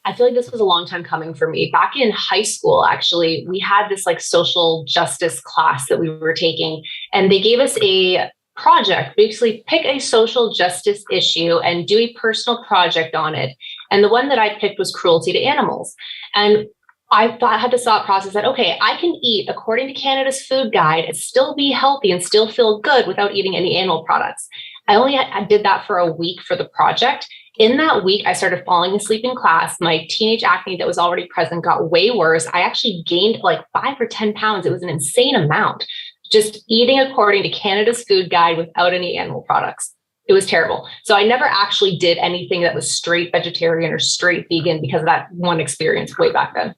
I feel like this was a long time coming for me. Back in high school, actually, we had this like social justice class that we were taking, and they gave us a project, basically pick a social justice issue and do a personal project on it. And the one that I picked was cruelty to animals. And I had this thought process that, okay, I can eat according to Canada's food guide and still be healthy and still feel good without eating any animal products. I did that for a week for the project. In that week, I started falling asleep in class. My teenage acne that was already present got way worse. I actually gained like 5 or 10 pounds. It was an insane amount. Just eating according to Canada's food guide without any animal products. It was terrible. So I never actually did anything that was straight vegetarian or straight vegan because of that one experience way back then.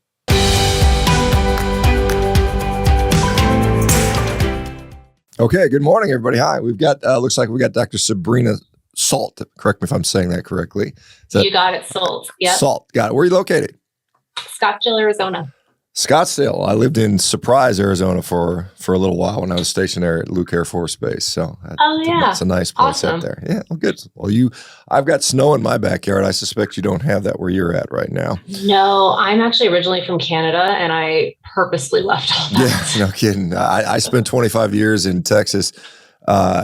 Okay, good morning, everybody. Hi, we've got, looks like we got Dr. Sabrina Solt. Correct me if I'm saying that correctly. You got it, Solt. Yep. Solt, got it. Where are you located? Scottsdale, Arizona. Scottsdale. I lived in Surprise, Arizona for a little while when I was stationed there at Luke Air Force Base. So that's a nice place out there. Yeah, well, good. Well, I've got snow in my backyard. I suspect you don't have that where you're at right now. No, I'm actually originally from Canada, and I purposely left all that. Yeah, no kidding. I spent 25 years in Texas,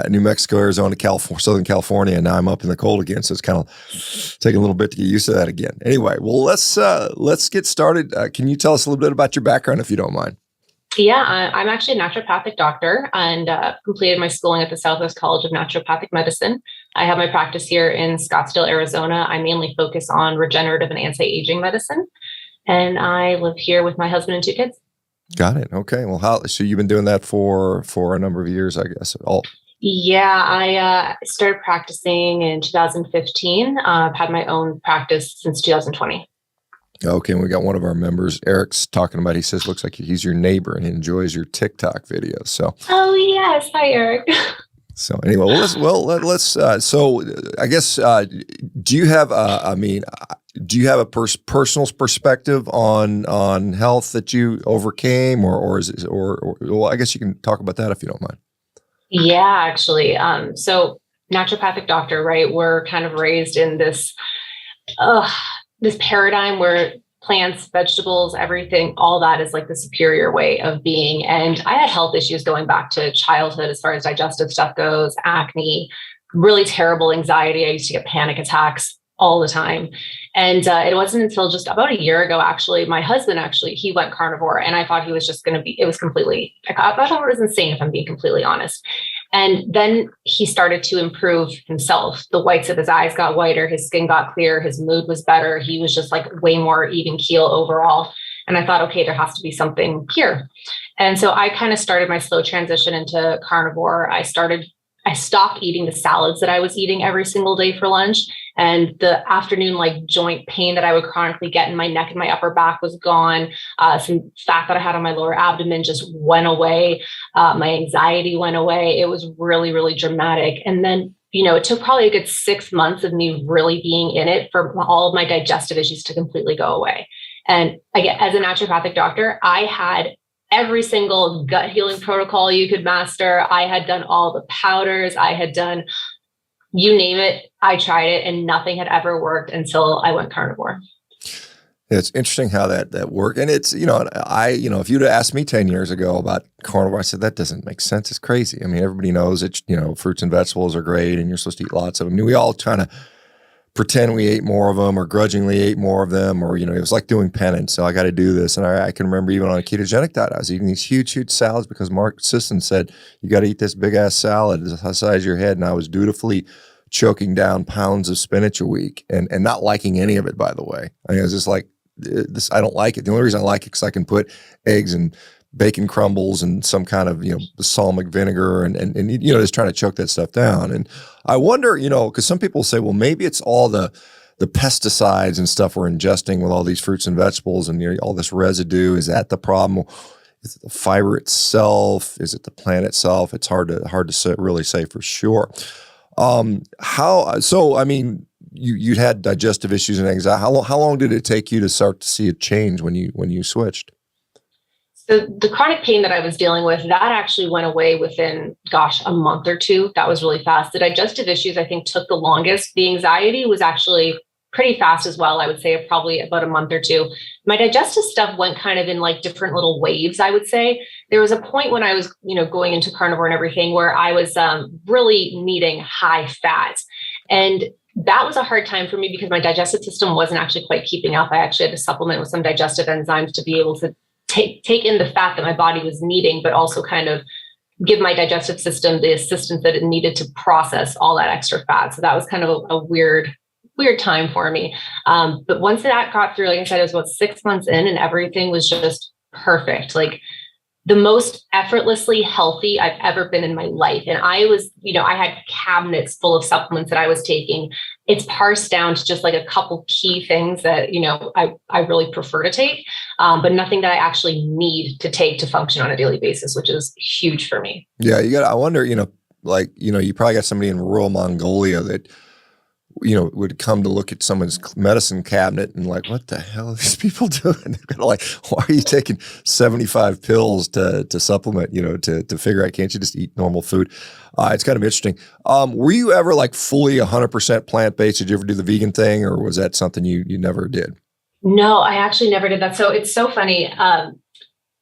New Mexico, Arizona, California, Southern California, and now I'm up in the cold again. So it's kind of taking a little bit to get used to that again. Anyway, well, let's get started. Can you tell us a little bit about your background, if you don't mind? Yeah, I'm actually a naturopathic doctor and completed my schooling at the Southwest College of Naturopathic Medicine. I have my practice here in Scottsdale, Arizona. I mainly focus on regenerative and anti-aging medicine, and I live here with my husband and 2 kids. Got it. Okay. Well, so you've been doing that for a number of years, I guess. Yeah, I started practicing in 2015. I've had my own practice since 2020. Okay. And we got one of our members, Eric's talking about, he says, looks like he's your neighbor and he enjoys your TikTok videos. So. Oh, yes. Hi, Eric. So anyway, let's so I guess, do you have, do you have a personal perspective on health that you overcame, or is it, or well, I guess you can talk about that if you don't mind. Yeah, actually. So naturopathic doctor, right? We're kind of raised in this paradigm where plants, vegetables, everything, all that is like the superior way of being. And I had health issues going back to childhood as far as digestive stuff goes, acne, really terrible anxiety. I used to get panic attacks all the time. And it wasn't until just about a year ago, actually, my husband, he went carnivore, and I thought he was just going to be, it was completely, I thought it was insane, if I'm being completely honest. And then he started to improve himself. The whites of his eyes got whiter, his skin got clear, his mood was better. He was just like way more even keel overall. And I thought, okay, there has to be something here. And so I kind of started my slow transition into carnivore. I stopped eating the salads that I was eating every single day for lunch. And the afternoon, like joint pain that I would chronically get in my neck and my upper back was gone. Some fat that I had on my lower abdomen just went away. My anxiety went away. It was really, really dramatic. And then, it took probably a good 6 months of me really being in it for all of my digestive issues to completely go away. And again, as a naturopathic doctor, I had every single gut healing protocol you could master. I had done all the powders. I had done, you name it, I tried it, and nothing had ever worked until I went carnivore. It's interesting how that worked. And it's, if you'd have asked me 10 years ago about carnivore, I said, that doesn't make sense. It's crazy. I mean, everybody knows that, fruits and vegetables are great and you're supposed to eat lots of them. I mean, we all kind of pretend we ate more of them or grudgingly ate more of them, or, it was like doing penance. So I got to do this. And I can remember even on a ketogenic diet, I was eating these huge, huge salads because Mark Sisson said, you got to eat this big ass salad the size of your head. And I was dutifully choking down pounds of spinach a week and not liking any of it, by the way. I mean, it was just like this, I don't like it. The only reason I like it because I can put eggs and bacon crumbles and some kind of, balsamic vinegar and just trying to choke that stuff down. And I wonder, because some people say, well, maybe it's all the pesticides and stuff we're ingesting with all these fruits and vegetables and all this residue. Is that the problem? Is it the fiber itself? Is it the plant itself? It's hard to really say for sure. You'd had digestive issues and anxiety. How long did it take you to start to see a change when you switched? So the chronic pain that I was dealing with, that actually went away within, a month or two. That was really fast. The digestive issues, I think, took the longest. The anxiety was actually pretty fast as well. I would say probably about a month or two. My digestive stuff went kind of in like different little waves, I would say. There was a point when I was, going into carnivore and everything where I was really needing high fat. And that was a hard time for me because my digestive system wasn't actually quite keeping up. I actually had to supplement with some digestive enzymes to be able to take in the fat that my body was needing, but also kind of give my digestive system the assistance that it needed to process all that extra fat. So that was kind of a weird time for me. But once that got through, like I said, it was about 6 months in and everything was just perfect. Like the most effortlessly healthy I've ever been in my life. And I was, I had cabinets full of supplements that I was taking. It's parsed down to just like a couple key things that, I really prefer to take, but nothing that I actually need to take to function on a daily basis, which is huge for me. Yeah. I wonder, you probably got somebody in rural Mongolia that, would come to look at someone's medicine cabinet and like, what the hell are these people doing? Like, why are you taking 75 pills to supplement, to figure out, can't you just eat normal food? It's kind of interesting. Were you ever like fully 100% plant-based? Did you ever do the vegan thing, or was that something you never did? No, I actually never did that. So it's so funny.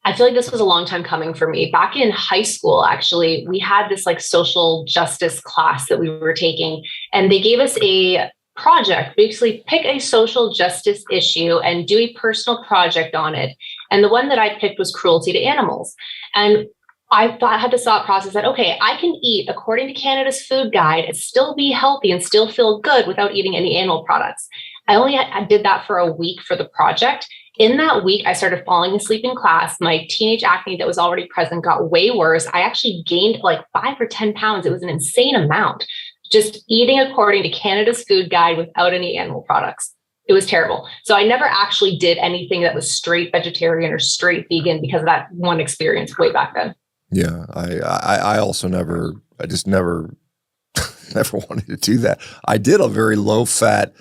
I feel like this was a long time coming for me. Back in high school, actually, we had this like social justice class that we were taking, and they gave us a project, basically pick a social justice issue and do a personal project on it. And the one that I picked was cruelty to animals. And I had this thought process that, okay, I can eat according to Canada's food guide and still be healthy and still feel good without eating any animal products. I did that for a week for the project. In that week, I started falling asleep in class. My teenage acne that was already present got way worse. I actually gained like 5 or 10 pounds. It was an insane amount. Just eating according to Canada's food guide without any animal products. It was terrible. So I never actually did anything that was straight vegetarian or straight vegan because of that one experience way back then. Yeah, I also never wanted to do that. I did a very low fat,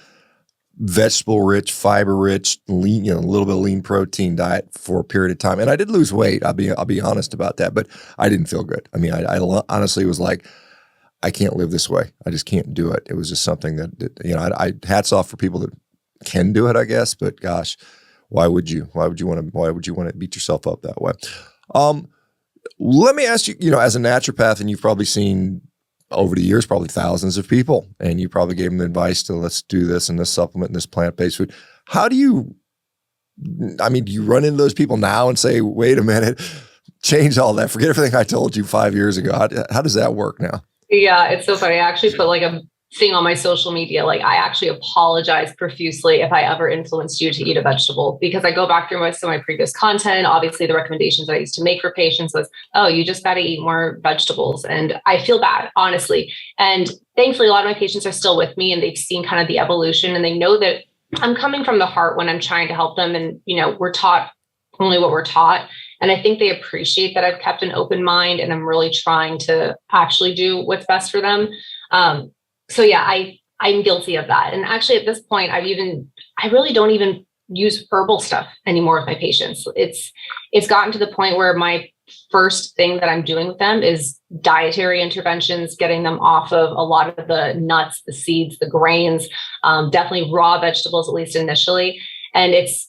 vegetable rich, fiber rich, lean, a little bit of lean protein diet for a period of time. And I did lose weight. I'll be honest about that, but I didn't feel good. I mean, I honestly was like, I can't live this way. I just can't do it. It was just something that I hats off for people that can do it, I guess, but gosh, why would you want to beat yourself up that way? Let me ask you, as a naturopath, and you've probably seen over the years, probably thousands of people, and you probably gave them advice to let's do this and this supplement and this plant-based food. Do you run into those people now and say, wait a minute, change all that, forget everything I told you 5 years ago? How does that work now? Yeah, it's so funny. I actually put like a thing on my social media. Like I actually apologize profusely if I ever influenced you to eat a vegetable, because I go back through some of my previous content. Obviously the recommendations that I used to make for patients was, oh, you just got to eat more vegetables. And I feel bad, honestly. And thankfully a lot of my patients are still with me and they've seen kind of the evolution and they know that I'm coming from the heart when I'm trying to help them. And, we're taught only what we're taught. And I think they appreciate that I've kept an open mind and I'm really trying to actually do what's best for them. So yeah, I'm guilty of that. And actually at this point, I really don't even use herbal stuff anymore with my patients. It's gotten to the point where my first thing that I'm doing with them is dietary interventions, getting them off of a lot of the nuts, the seeds, the grains, definitely raw vegetables, at least initially. And it's,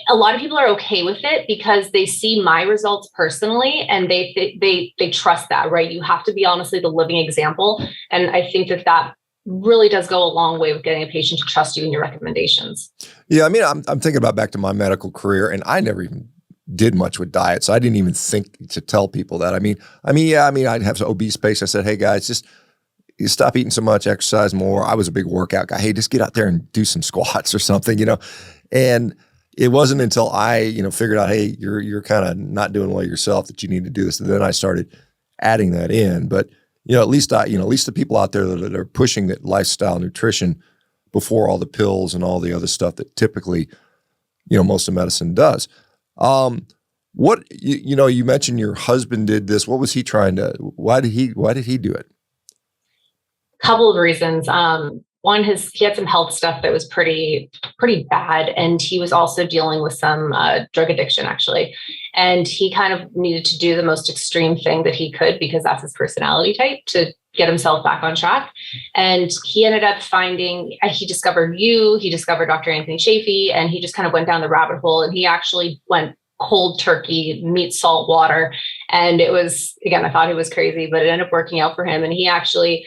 a lot of people are okay with it because they see my results personally and they trust that, right? You have to be honestly the living example. And I think that really does go a long way with getting a patient to trust you in your recommendations. Yeah. I mean, I'm thinking about back to my medical career and I never even did much with diet. So I didn't even think to tell people that. I'd have some obese patients. I said, hey guys, just you stop eating so much, exercise more. I was a big workout guy. Hey, just get out there and do some squats or something, and it wasn't until I, figured out, hey, you're kind of not doing well yourself that you need to do this. And then I started adding that in. But, at least the people out there that are pushing that lifestyle nutrition before all the pills and all the other stuff that typically, most of medicine does. You mentioned your husband did this. What was he why did he do it? Couple of reasons. One, he had some health stuff that was pretty bad. And he was also dealing with some drug addiction, actually. And he kind of needed to do the most extreme thing that he could because that's his personality type, to get himself back on track. And he ended up he discovered he discovered Dr. Anthony Chaffee, and he just kind of went down the rabbit hole, and he actually went cold turkey, meat, salt, water. And it was, again, I thought he was crazy, but it ended up working out for him. And he actually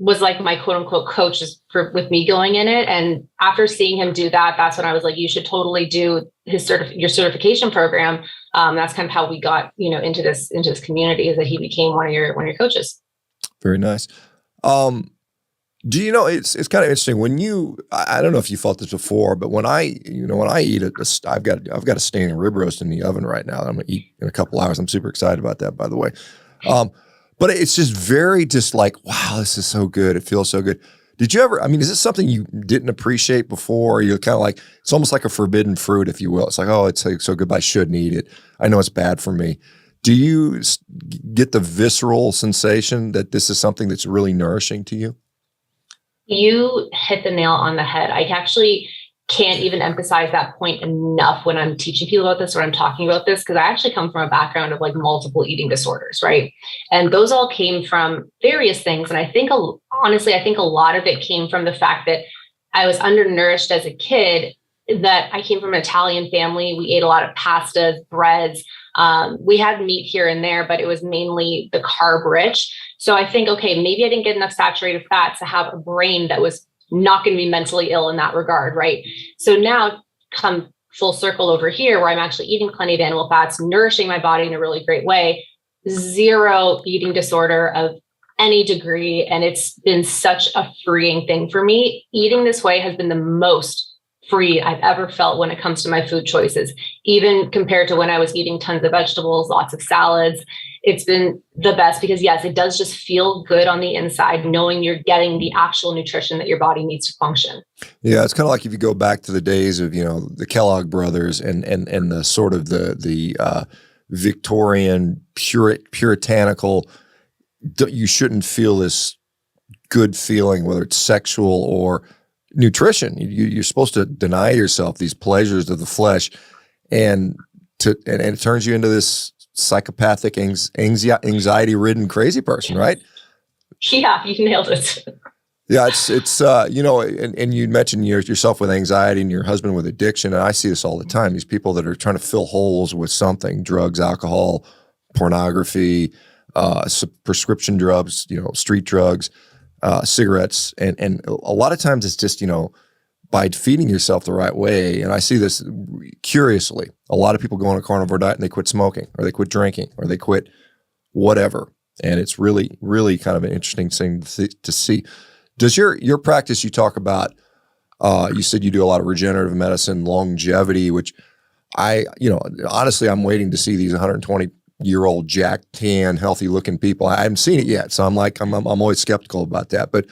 was like my quote unquote coach with me going in it. And after seeing him do that, that's when I was like, you should totally do your certification program. That's kind of how we got, into this community, is that he became one of your coaches. Very nice. Do you know, it's kind of interesting when I don't know if you felt this before, but when I eat I've got a standing rib roast in the oven right now that I'm going to eat in a couple hours. I'm super excited about that, by the way. But it's just like, wow, this is so good. It feels so good. Did you ever, is this something you didn't appreciate before? You're kind of like, it's almost like a forbidden fruit, if you will. It's like, oh, it's so good, but I shouldn't eat it. I know it's bad for me. Do you get the visceral sensation that this is something that's really nourishing to you? You hit the nail on the head. I actually can't even emphasize that point enough when I'm teaching people about this or I'm talking about this, because I actually come from a background of like multiple eating disorders, right? And those all came from various things. And I think, honestly, a lot of it came from the fact that I was undernourished as a kid, that I came from an Italian family. We ate a lot of pastas, breads. We had meat here and there, but it was mainly the carb rich. So I think, okay, maybe I didn't get enough saturated fats to have a brain that was not going to be mentally ill in that regard, right? So now come full circle over here, where I'm actually eating plenty of animal fats, nourishing my body in a really great way, zero eating disorder of any degree. And it's been such a freeing thing for me. Eating this way has been the most free I've ever felt when it comes to my food choices, even compared to when I was eating tons of vegetables, lots of salads. It's been the best, because yes, it does just feel good on the inside, knowing you're getting the actual nutrition that your body needs to function. Yeah. It's kind of like if you go back to the days of, the Kellogg brothers and the sort of the Victorian puritanical, you shouldn't feel this good feeling, whether it's sexual or nutrition. You're supposed to deny yourself these pleasures of the flesh, and it turns you into this psychopathic, anxiety-ridden crazy person, right? Yeah, you nailed it. Yeah, it's and you mentioned yourself with anxiety and your husband with addiction, and I see this all the time. These people that are trying to fill holes with something: drugs, alcohol, pornography, prescription drugs, street drugs, cigarettes, and a lot of times it's just by feeding yourself the right way. And I see this curiously. A lot of people go on a carnivore diet and they quit smoking, or they quit drinking, or they quit whatever. And it's really, really kind of an interesting thing to see. Does your practice, you talk about, you said you do a lot of regenerative medicine, longevity, which honestly, I'm waiting to see these 120-year-old jack tan, healthy looking people. I haven't seen it yet. So I'm always skeptical about that. But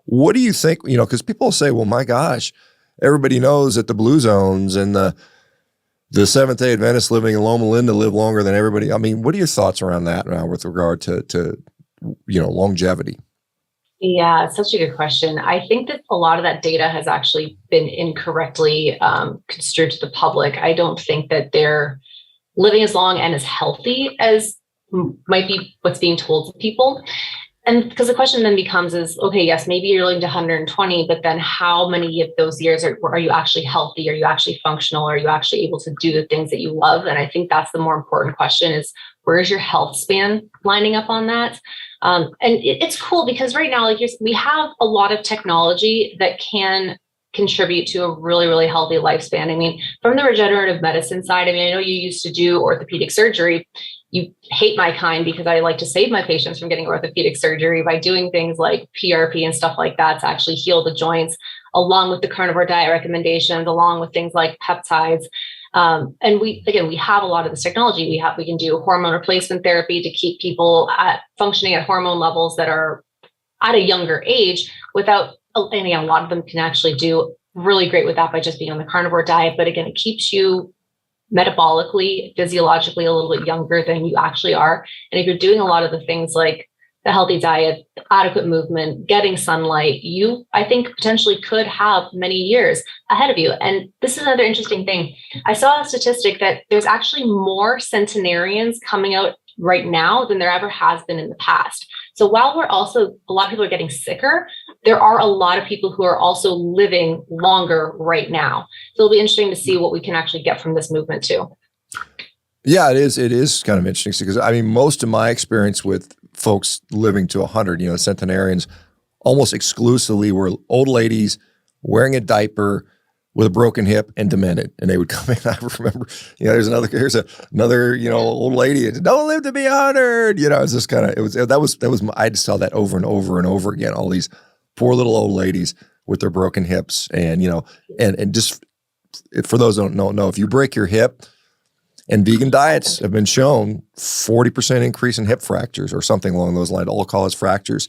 what do you think, because people say, well, my gosh, everybody knows that the blue zones and the Seventh-day Adventists living in Loma Linda live longer than everybody. What are your thoughts around that now with regard to longevity? Yeah, it's such a good question. I think that a lot of that data has actually been incorrectly construed to the public. I don't think that they're living as long and as healthy as might be what's being told to people. And because the question then becomes is, okay, yes, maybe you're living to 120, but then how many of those years are you actually healthy? Are you actually functional? Are you actually able to do the things that you love? And I think that's the more important question, is where is your health span lining up on that? And it's cool because right now, we have a lot of technology that can contribute to a really, really healthy lifespan. From the regenerative medicine side, I know you used to do orthopedic surgery. You hate my kind, because I like to save my patients from getting orthopedic surgery by doing things like PRP and stuff like that to actually heal the joints, along with the carnivore diet recommendations, along with things like peptides. And we have a lot of this technology. We can do hormone replacement therapy to keep people functioning at hormone levels that are at a younger age without, and again, a lot of them can actually do really great with that by just being on the carnivore diet. But again, it keeps you metabolically, physiologically a little bit younger than you actually are. And if you're doing a lot of the things like the healthy diet, adequate movement, getting sunlight, you, I think, potentially could have many years ahead of you. And this is another interesting thing. I saw a statistic that there's actually more centenarians coming out right now than there ever has been in the past. So while a lot of people are getting sicker, there are a lot of people who are also living longer right now. So it'll be interesting to see what we can actually get from this movement too. Yeah, it is. It is kind of interesting because I mean, most of my experience with folks living to 100, the centenarians, almost exclusively were old ladies wearing a diaper with a broken hip and demented, and they would come in. I remember, here's another, old lady. Don't live to be 100. It's just kind of I just saw that over and over and over again. All these poor little old ladies with their broken hips, and and just for those who don't know, if you break your hip. And vegan diets have been shown 40% increase in hip fractures or something along those lines, all-cause fractures.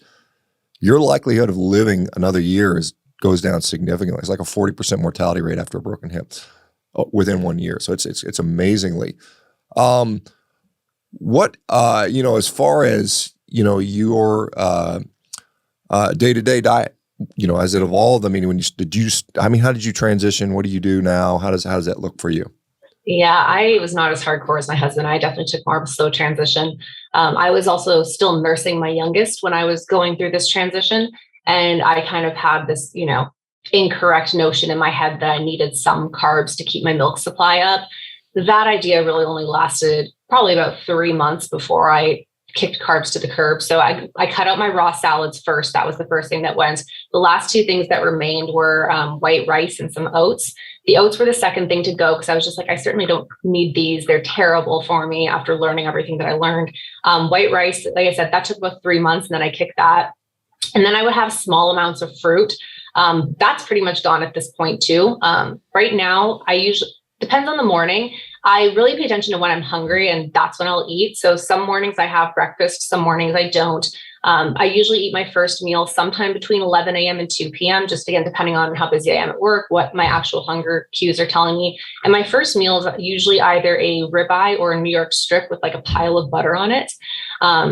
Your likelihood of living another year goes down significantly. It's like a 40% mortality rate after a broken hip within 1 year. So it's amazingly. What as far as your day-to-day diet, has it evolved? I mean, how did you transition? What do you do now? How does that look for you? Yeah, I was not as hardcore as my husband. I definitely took more of a slow transition. I was also still nursing my youngest when I was going through this transition. And I kind of had this, incorrect notion in my head that I needed some carbs to keep my milk supply up. That idea really only lasted probably about 3 months before I kicked carbs to the curb. So I cut out my raw salads first. That was the first thing that went. The last two things that remained were white rice and some oats. The oats were the second thing to go because I was just like, I certainly don't need these. They're terrible for me after learning everything that I learned. White rice, like I said, that took about 3 months, and then I kicked that. And then I would have small amounts of fruit. That's pretty much gone at this point too. Right now, depends on the morning. I really pay attention to when I'm hungry, and that's when I'll eat. So some mornings I have breakfast, some mornings I don't. I usually eat my first meal sometime between 11 a.m. and 2 p.m., just again, depending on how busy I am at work, what my actual hunger cues are telling me. And my first meal is usually either a ribeye or a New York strip with like a pile of butter on it.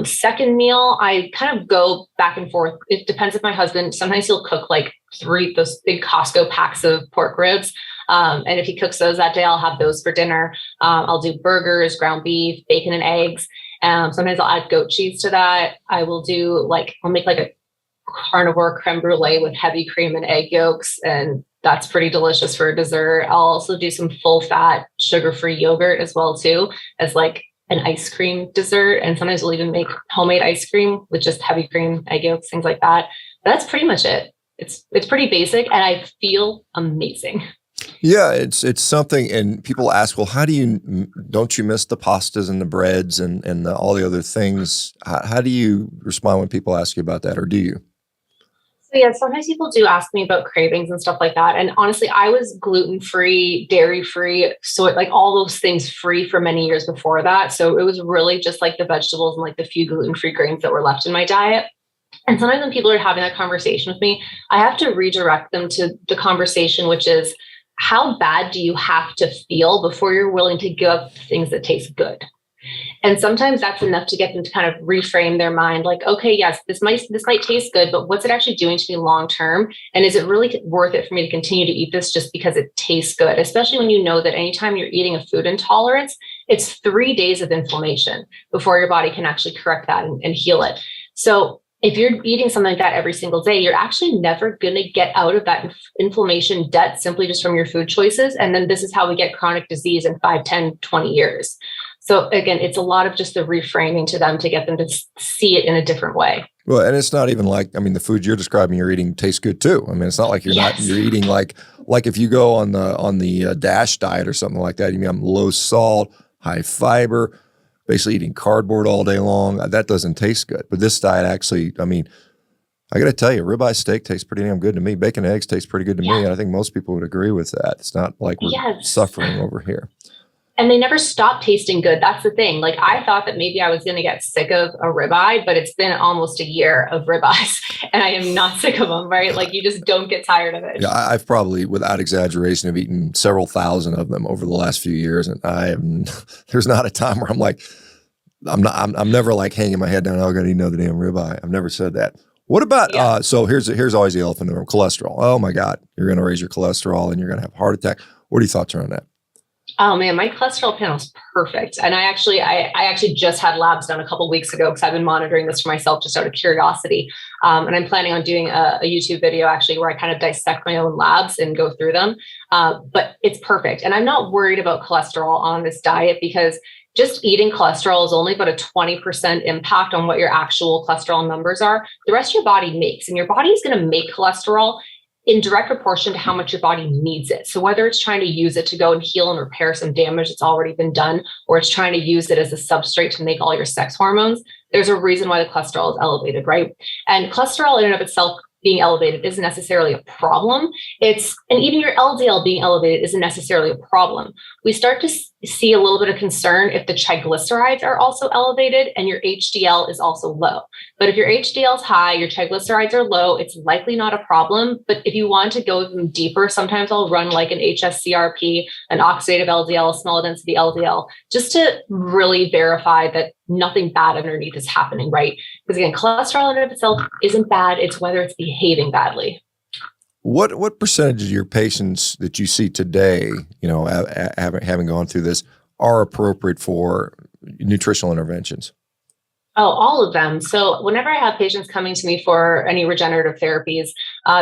Second meal, I kind of go back and forth. It depends if my husband, sometimes he'll cook like those big Costco packs of pork ribs. And if he cooks those that day, I'll have those for dinner. I'll do burgers, ground beef, bacon and eggs. Sometimes I'll add goat cheese to that. I'll make like a carnivore creme brulee with heavy cream and egg yolks. And that's pretty delicious for a dessert. I'll also do some full fat, sugar-free yogurt as well too, as like an ice cream dessert. And sometimes we'll even make homemade ice cream with just heavy cream, egg yolks, things like that. But that's pretty much it. It's pretty basic, and I feel amazing. Yeah, it's something, and people ask, well, don't you miss the pastas and the breads and all the other things? How do you respond when people ask you about that, or do you? So yeah, sometimes people do ask me about cravings and stuff like that. And honestly, I was gluten-free, dairy-free, so like all those things free for many years before that. So it was really just like the vegetables and like the few gluten-free grains that were left in my diet. And sometimes when people are having that conversation with me, I have to redirect them to the conversation, which is, how bad do you have to feel before you're willing to give up things that taste good? And sometimes that's enough to get them to kind of reframe their mind, like, okay, yes, this might taste good, but what's it actually doing to me long term? And is it really worth it for me to continue to eat this just because it tastes good? Especially when you know that anytime you're eating a food intolerance, it's 3 days of inflammation before your body can actually correct that and heal it. So if you're eating something like that every single day, you're actually never going to get out of that inflammation debt simply just from your food choices. And then this is how we get chronic disease in 5, 10, 20 years. So again, it's a lot of just the reframing to them to get them to see it in a different way. Well, and it's not even like, the food you're describing, you're eating tastes good too. It's not like you're eating like if you go on the DASH diet or something like that, I'm low salt, high fiber, basically eating cardboard all day long. That doesn't taste good. But this diet actually, I got to tell you, ribeye steak tastes pretty damn good to me. Bacon and eggs taste pretty good to me. And I think most people would agree with that. It's not like we're suffering over here. And they never stop tasting good. That's the thing. Like, I thought that maybe I was going to get sick of a ribeye, but it's been almost a year of ribeyes and I am not sick of them, right? Like, you just don't get tired of it. Yeah, I've probably, without exaggeration, have eaten several thousand of them over the last few years. And there's not a time where I'm like, I'm never like hanging my head down, I'm going to eat another damn ribeye. I've never said that. What about, so here's always the elephant in the room, cholesterol. Oh my God, you're going to raise your cholesterol and you're going to have a heart attack. What are your thoughts around that? Oh man, my cholesterol panel is perfect. And I actually just had labs done a couple of weeks ago because I've been monitoring this for myself just out of curiosity. And I'm planning on doing a YouTube video actually where I kind of dissect my own labs and go through them. But it's perfect. And I'm not worried about cholesterol on this diet because just eating cholesterol is only about a 20% impact on what your actual cholesterol numbers are. The rest of your body makes, and your body is going to make cholesterol in direct proportion to how much your body needs it. So whether it's trying to use it to go and heal and repair some damage that's already been done, or it's trying to use it as a substrate to make all your sex hormones, there's a reason why the cholesterol is elevated, right? And cholesterol in and of itself being elevated isn't necessarily a problem. And even your LDL being elevated isn't necessarily a problem. We start to see a little bit of concern if the triglycerides are also elevated and your HDL is also low. But if your HDL is high, your triglycerides are low, it's likely not a problem. But if you want to go even deeper, sometimes I'll run like an HSCRP, an oxidative LDL, a small density LDL, just to really verify that nothing bad underneath is happening, right? Because again, cholesterol in and of itself isn't bad. It's whether it's behaving badly. What percentage of your patients that you see today, having gone through this, are appropriate for nutritional interventions? Oh, all of them. So whenever I have patients coming to me for any regenerative therapies,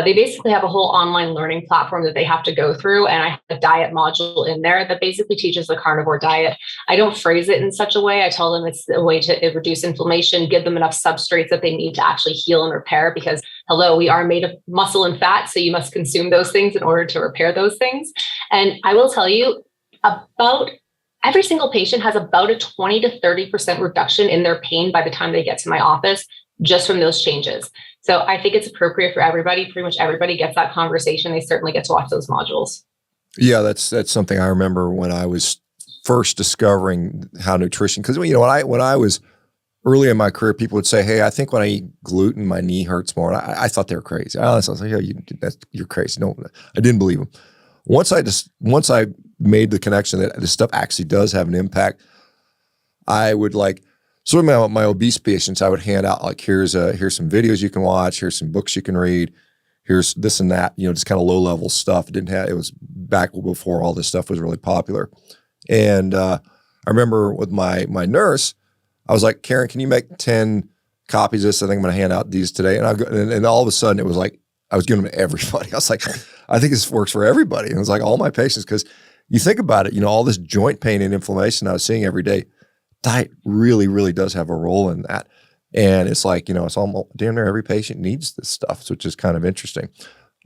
they basically have a whole online learning platform that they have to go through. And I have a diet module in there that basically teaches the carnivore diet. I don't phrase it in such a way. I tell them it's a way to reduce inflammation, give them enough substrates that they need to actually heal and repair because, hello, we are made of muscle and fat. So you must consume those things in order to repair those things. And I will tell you about every single patient has about a 20 to 30% reduction in their pain by the time they get to my office, just from those changes. So I think it's appropriate for everybody. Pretty much everybody gets that conversation. They certainly get to watch those modules. Yeah, that's something I remember when I was first discovering how nutrition, because when I was early in my career, people would say, "Hey, I think when I eat gluten, my knee hurts more." And I thought they were crazy. I was like, "Yeah, you're crazy." No, I didn't believe them. Once I made the connection that this stuff actually does have an impact, I would sort of my obese patients, I would hand out here's some videos you can watch, here's some books you can read, here's this and that, just kind of low level stuff. It was back before all this stuff was really popular. And I remember with my nurse, I was like, "Karen, can you make 10 copies of this? I think I'm going to hand out these today." And all of a sudden it was like, I was giving them to everybody. I was like, I think this works for everybody. And it was like all my patients, because you think about it, all this joint pain and inflammation I was seeing every day, diet really, really does have a role in that. And it's like, it's almost damn near every patient needs this stuff, which is kind of interesting.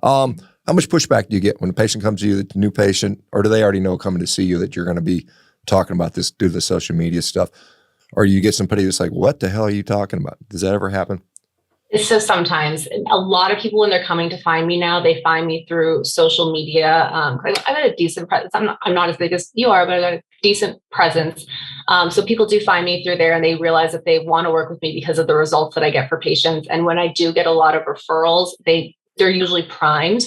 How much pushback do you get when a patient comes to you, the new patient, or do they already know coming to see you that you're going to be talking about this, do the social media stuff? Or you get somebody that's like, "What the hell are you talking about?" Does that ever happen? So sometimes a lot of people, when they're coming to find me now, they find me through social media. I've got a decent presence. I'm not as big as you are, but I've got a decent presence. So people do find me through there and they realize that they want to work with me because of the results that I get for patients. And when I do get a lot of referrals, they're usually primed.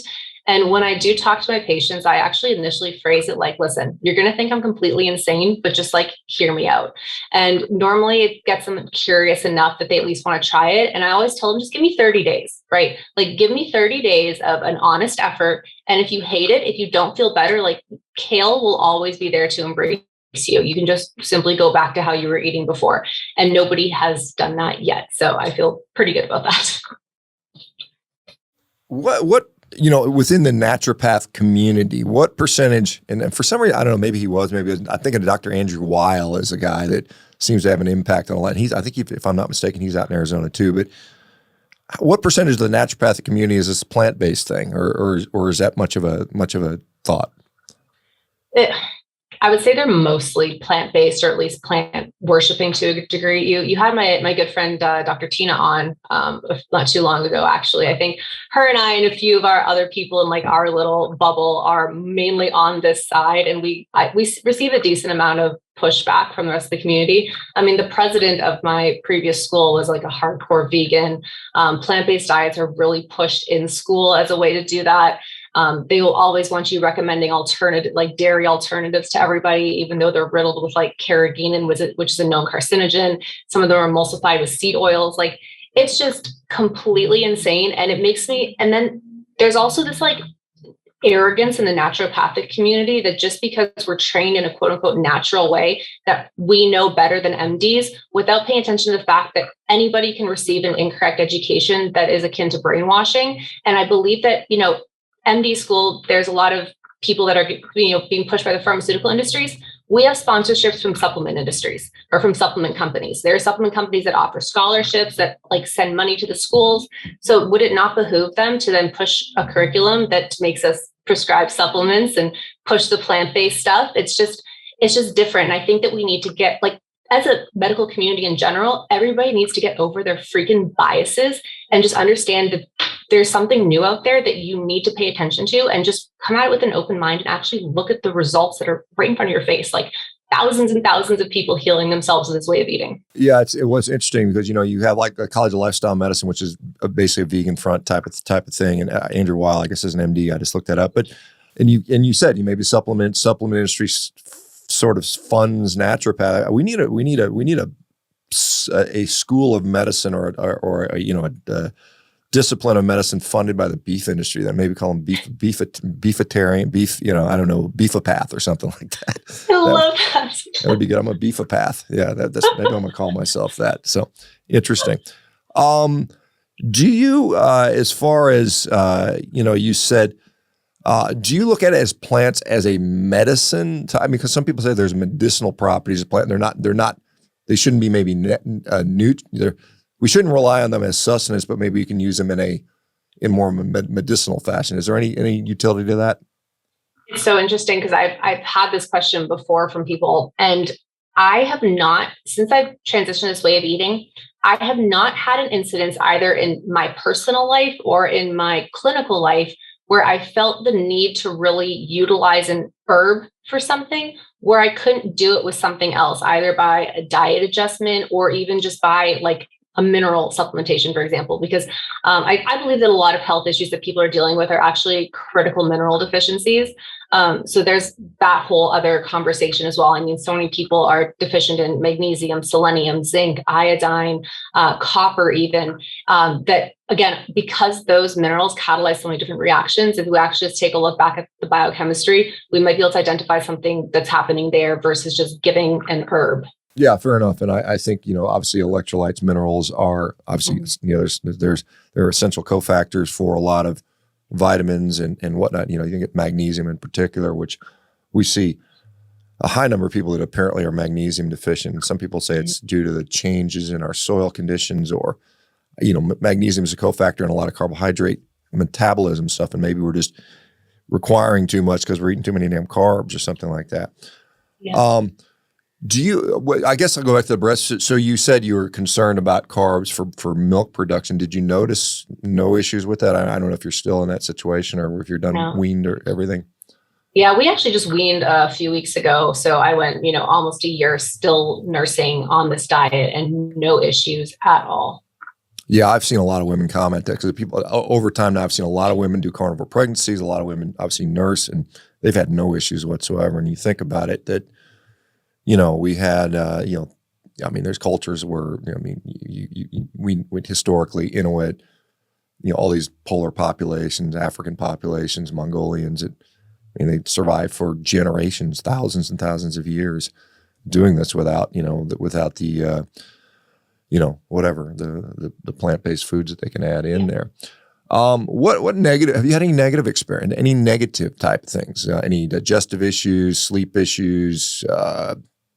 And when I do talk to my patients, I actually initially phrase it like, "Listen, you're going to think I'm completely insane, but just hear me out." And normally it gets them curious enough that they at least want to try it. And I always tell them, just give me 30 days, right? Give me 30 days of an honest effort. And if you hate it, if you don't feel better, kale will always be there to embrace you. You can just simply go back to how you were eating before. And nobody has done that yet. So I feel pretty good about that. What within the naturopath community, what percentage, and for some reason, I don't know, maybe I think of Dr. Andrew Weil as a guy that seems to have an impact on a lot. And I think if I'm not mistaken, he's out in Arizona too. But what percentage of the naturopathic community is this plant-based thing, or is that much of a thought? I would say they're mostly plant-based, or at least plant worshiping to a degree. You had my good friend, Dr. Tina on not too long ago, actually. I think her and I and a few of our other people in our little bubble are mainly on this side. And we receive a decent amount of pushback from the rest of the community. I mean, the president of my previous school was a hardcore vegan. Plant-based diets are really pushed in school as a way to do that. They will always want you recommending dairy alternatives to everybody, even though they're riddled with carrageenan, which is a known carcinogen. Some of them are emulsified with seed oils. It's just completely insane. And it makes me, and then there's also this arrogance in the naturopathic community that just because we're trained in a quote unquote natural way, that we know better than MDs, without paying attention to the fact that anybody can receive an incorrect education that is akin to brainwashing. And I believe that, MD school, there's a lot of people that are, being pushed by the pharmaceutical industries. We have sponsorships from supplement industries or from supplement companies. There are supplement companies that offer scholarships that send money to the schools. So would it not behoove them to then push a curriculum that makes us prescribe supplements and push the plant-based stuff? It's just different. And I think that we need to get, as a medical community in general, everybody needs to get over their freaking biases and just understand that there's something new out there that you need to pay attention to, and just come at it with an open mind and actually look at the results that are right in front of your face. Thousands and thousands of people healing themselves with this way of eating. Yeah, it was interesting because, you have a College of Lifestyle Medicine, which is basically a vegan front type of thing. And Andrew Weil, I guess, is an MD. I just looked that up. But, and you said, maybe supplement industry sort of funds naturopath. We need a school of medicine or a discipline of medicine funded by the beef industry that maybe call them beefitarian, beefopath or something like that. I love that. That would be good. I'm a beefopath. Yeah, that's maybe I'm gonna call myself that. So interesting. Do you, as far as you said, do you look at it as plants as a medicine? Because some people say there's medicinal properties of plant. They shouldn't be maybe we shouldn't rely on them as sustenance, but maybe you can use them in more medicinal fashion. Is there any utility to that? It's so interesting because I've had this question before from people, and I have not, since I've transitioned this way of eating, I have not had an incidence either in my personal life or in my clinical life where I felt the need to really utilize an herb for something where I couldn't do it with something else, either by a diet adjustment or even just by a mineral supplementation, for example, because I believe that a lot of health issues that people are dealing with are actually critical mineral deficiencies. So there's that whole other conversation as well. I mean, so many people are deficient in magnesium, selenium, zinc, iodine, copper even, that again, because those minerals catalyze so many different reactions, if we actually just take a look back at the biochemistry, we might be able to identify something that's happening there versus just giving an herb. Yeah, fair enough. And I think, obviously electrolytes, minerals are obviously, there are essential cofactors for a lot of vitamins and whatnot. You can get magnesium in particular, which we see a high number of people that apparently are magnesium deficient. And some people say it's due to the changes in our soil conditions, or, magnesium is a cofactor in a lot of carbohydrate metabolism stuff. And maybe we're just requiring too much because we're eating too many damn carbs or something like that. Yeah. I guess I'll go back to the breast. So you said you were concerned about carbs for milk production. Did you notice no issues with that? I don't know if you're still in that situation or if you're done weaned or everything. Yeah, we actually just weaned a few weeks ago. So I went, almost a year still nursing on this diet and no issues at all. Yeah, I've seen a lot of women comment that because people over time now, I've seen a lot of women do carnivore pregnancies, a lot of women obviously nurse, and they've had no issues whatsoever. And you think about it that, we had, there's cultures where, we historically, Inuit, all these polar populations, African populations, Mongolians, they survived for generations, thousands and thousands of years doing this without the, whatever, the plant-based foods that they can add in there. What negative, have you had any negative experience, any negative type things, any digestive issues, sleep issues,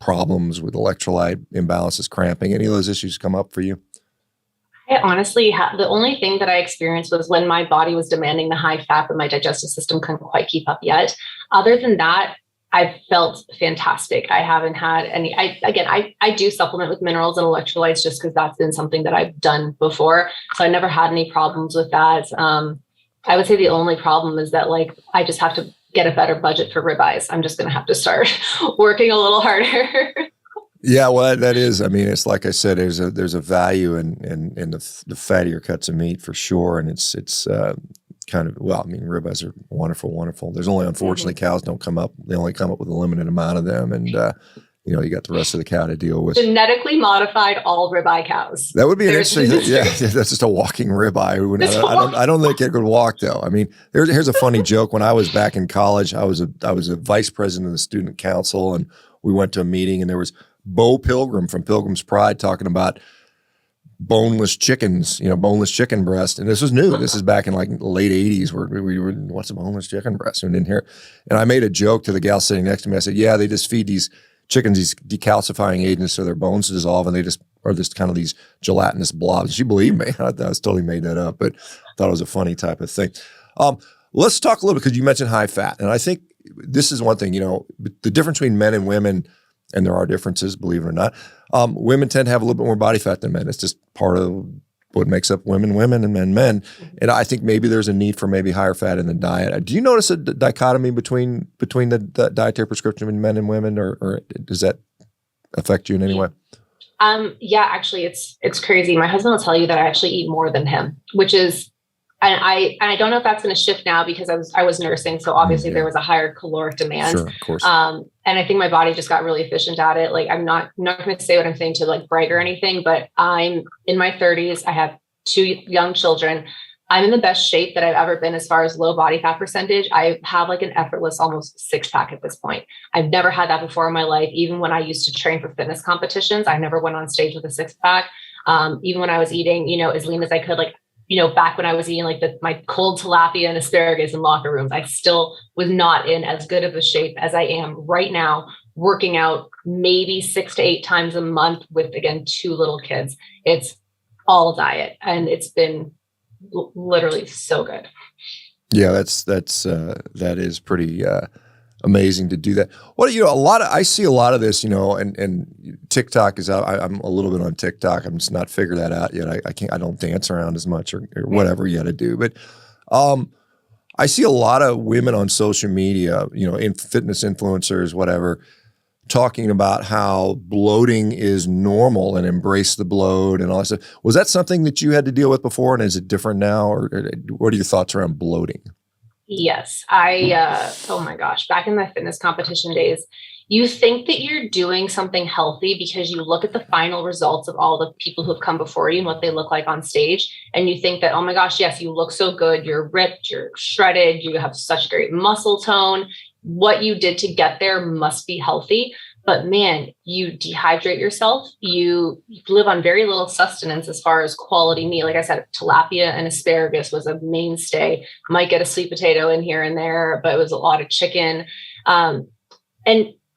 problems with electrolyte imbalances, cramping, any of those issues come up for you? I honestly, the only thing that I experienced was when my body was demanding the high fat, but my digestive system couldn't quite keep up yet. Other than that, I've felt fantastic. I haven't had any, I do supplement with minerals and electrolytes just because that's been something that I've done before. So I never had any problems with that. I would say the only problem is that I just have to get a better budget for ribeyes. I'm just going to have to start working a little harder. Yeah, well, that is. It's like I said. There's a value in the fattier cuts of meat for sure, and it's kind of ribeyes are wonderful. There's only unfortunately cows don't come up. They only come up with a limited amount of them, and you got the rest of the cow to deal with. Genetically modified all ribeye cows. That would be an interesting thing. Yeah, that's just a walking ribeye. I don't think it could walk though. I mean, here's a funny joke. When I was back in college, I was a vice president of the student council, and we went to a meeting, and there was Bo Pilgrim from Pilgrim's Pride talking about boneless chickens, boneless chicken breast. And this was new. This is back in like the late 80s where we were, what's a boneless chicken breast? And in here, and I made a joke to the gal sitting next to me. I said, yeah, they just feed these chickens these decalcifying agents so their bones dissolve, and they just are just kind of these gelatinous blobs. She believed me. I was totally made that up, but thought it was a funny type of thing. Let's talk a little bit, because you mentioned high fat. And I think this is one thing, the difference between men and women, and there are differences, believe it or not. Women tend to have a little bit more body fat than men. It's just part of what makes up women and men. And I think maybe there's a need for maybe higher fat in the diet. Do you notice a dichotomy between the dietary prescription between men and women, or does that affect you in any way? Yeah, actually it's crazy. My husband will tell you that I actually eat more than him, which is, and I don't know if that's going to shift now, because I was nursing. So obviously there was a higher caloric demand. Sure, of course. And I think my body just got really efficient at it. Like, I'm not going to say what I'm saying to like brag or anything, but I'm in my 30s. I have 2 young children. I'm in the best shape that I've ever been as far as low body fat percentage. I have like an effortless, almost 6-pack at this point. I've never had that before in my life. Even when I used to train for fitness competitions, I never went on stage with a 6-pack. Even when I was eating, as lean as I could, like, back when I was eating like my cold tilapia and asparagus in locker rooms, I still was not in as good of a shape as I am right now, working out maybe 6 to 8 times a month with, again, 2 little kids. It's all diet, and it's been literally so good. Yeah, that is pretty amazing to do that. Well, I see a lot of this, and TikTok is out. I'm a little bit on TikTok. I'm just not figured that out yet. I don't dance around as much or whatever you got to do. But I see a lot of women on social media, in fitness influencers, whatever, talking about how bloating is normal and embrace the bloat and all that stuff. Was that something that you had to deal with before, and is it different now? Or what are your thoughts around bloating? Yes. Oh my gosh, back in my fitness competition days, you think that you're doing something healthy because you look at the final results of all the people who've come before you and what they look like on stage. And you think that, oh my gosh, yes, you look so good. You're ripped, you're shredded, you have such great muscle tone. What you did to get there must be healthy. But man, you dehydrate yourself. You live on very little sustenance as far as quality meat. Like I said, tilapia and asparagus was a mainstay. Might get a sweet potato in here and there, but it was a lot of chicken. And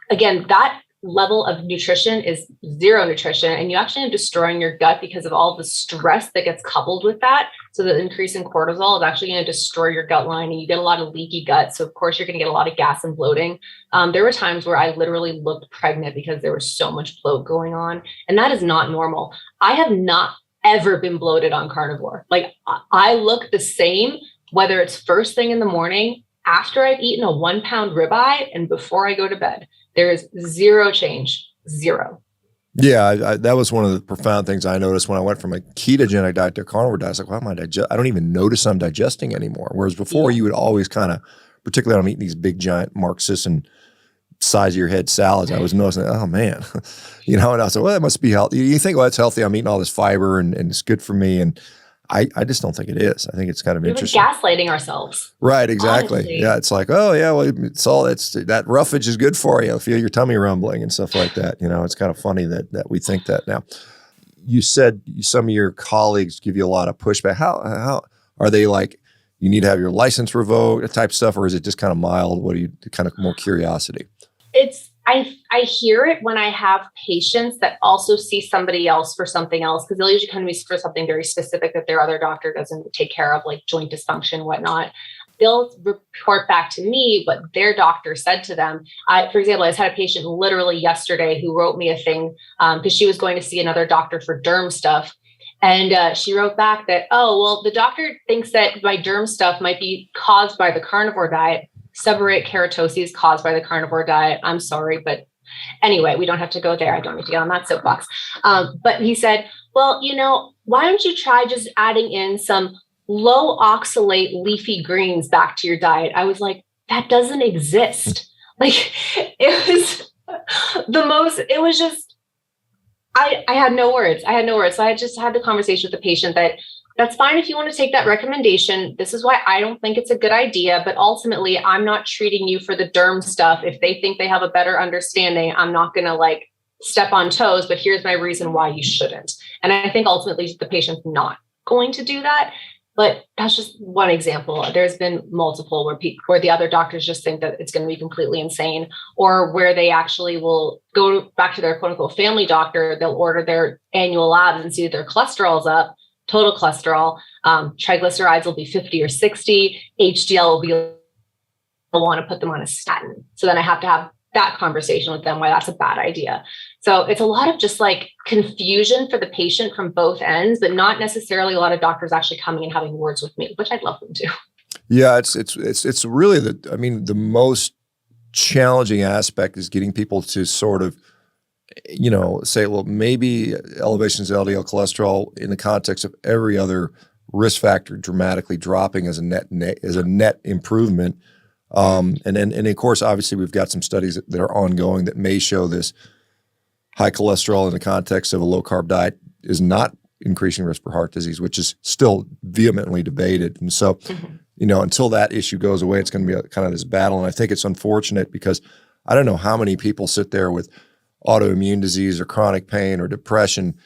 again, that level of nutrition is zero nutrition, and you actually end up destroying your gut because of all the stress that gets coupled with that. So the increase in cortisol is actually going to destroy your gut line, and you get a lot of leaky gut. So of course you're going to get a lot of gas and bloating. There were times where I literally looked pregnant because there was so much bloat going on, and that is not normal. I have not ever been bloated on carnivore. Like, I look the same, whether it's first thing in the morning, after I've eaten a 1-pound ribeye, and before I go to bed. There is zero change, zero. Yeah, that was one of the profound things I noticed when I went from a ketogenic diet to a carnivore diet. It's like, wow, I don't even notice I'm digesting anymore. Whereas before, you would always kind of, particularly when I'm eating these big, giant Mark Sisson size of your head salads, I was noticing, oh man, and I was like, well, that must be healthy. You think, well, it's healthy. I'm eating all this fiber and it's good for me. And I just don't think it is. I think it's kind of interesting. We're gaslighting ourselves. Right, exactly. Honestly. Yeah, it's like, oh yeah, well, that roughage is good for you. Feel your tummy rumbling and stuff like that. It's kind of funny that we think that now. You said some of your colleagues give you a lot of pushback. How are they like? You need to have your license revoked, type stuff, or is it just kind of mild? What do you kind of more curiosity? I hear it when I have patients that also see somebody else for something else, because they'll usually come to me for something very specific that their other doctor doesn't take care of, like joint dysfunction, whatnot. They'll report back to me what their doctor said to them. For example, I just had a patient literally yesterday who wrote me a thing because she was going to see another doctor for derm stuff. And she wrote back that, oh, well, the doctor thinks that my derm stuff might be caused by the carnivore diet. Seborrheic keratosis caused by the carnivore diet. I'm sorry, but anyway, we don't have to go there. I don't need to get on that soapbox. But he said, well, why don't you try just adding in some low oxalate leafy greens back to your diet? I was like, that doesn't exist. Like, it was It was just, I had no words. I had no words. So I just had the conversation with the patient that that's fine if you want to take that recommendation. This is why I don't think it's a good idea. But ultimately, I'm not treating you for the derm stuff. If they think they have a better understanding, I'm not going to like step on toes. But here's my reason why you shouldn't. And I think ultimately the patient's not going to do that. But that's just one example. There's been multiple where the other doctors just think that it's going to be completely insane, or where they actually will go back to their quote unquote family doctor. They'll order their annual labs and see that their cholesterol's up, total cholesterol. Triglycerides will be 50 or 60. HDL will be, I'll want to put them on a statin. So then I have to have that conversation with them why that's a bad idea. So it's a lot of just like confusion for the patient from both ends, but not necessarily a lot of doctors actually coming and having words with me, which I'd love them to. Yeah, it's really the most challenging aspect is getting people to sort of, say, well, maybe elevations of LDL cholesterol in the context of every other risk factor dramatically dropping as a net improvement. And of course, obviously, we've got some studies that are ongoing that may show this high cholesterol in the context of a low carb diet is not increasing risk for heart disease, which is still vehemently debated. And so, until that issue goes away, it's going to be kind of this battle. And I think it's unfortunate because I don't know how many people sit there with autoimmune disease or chronic pain or depression,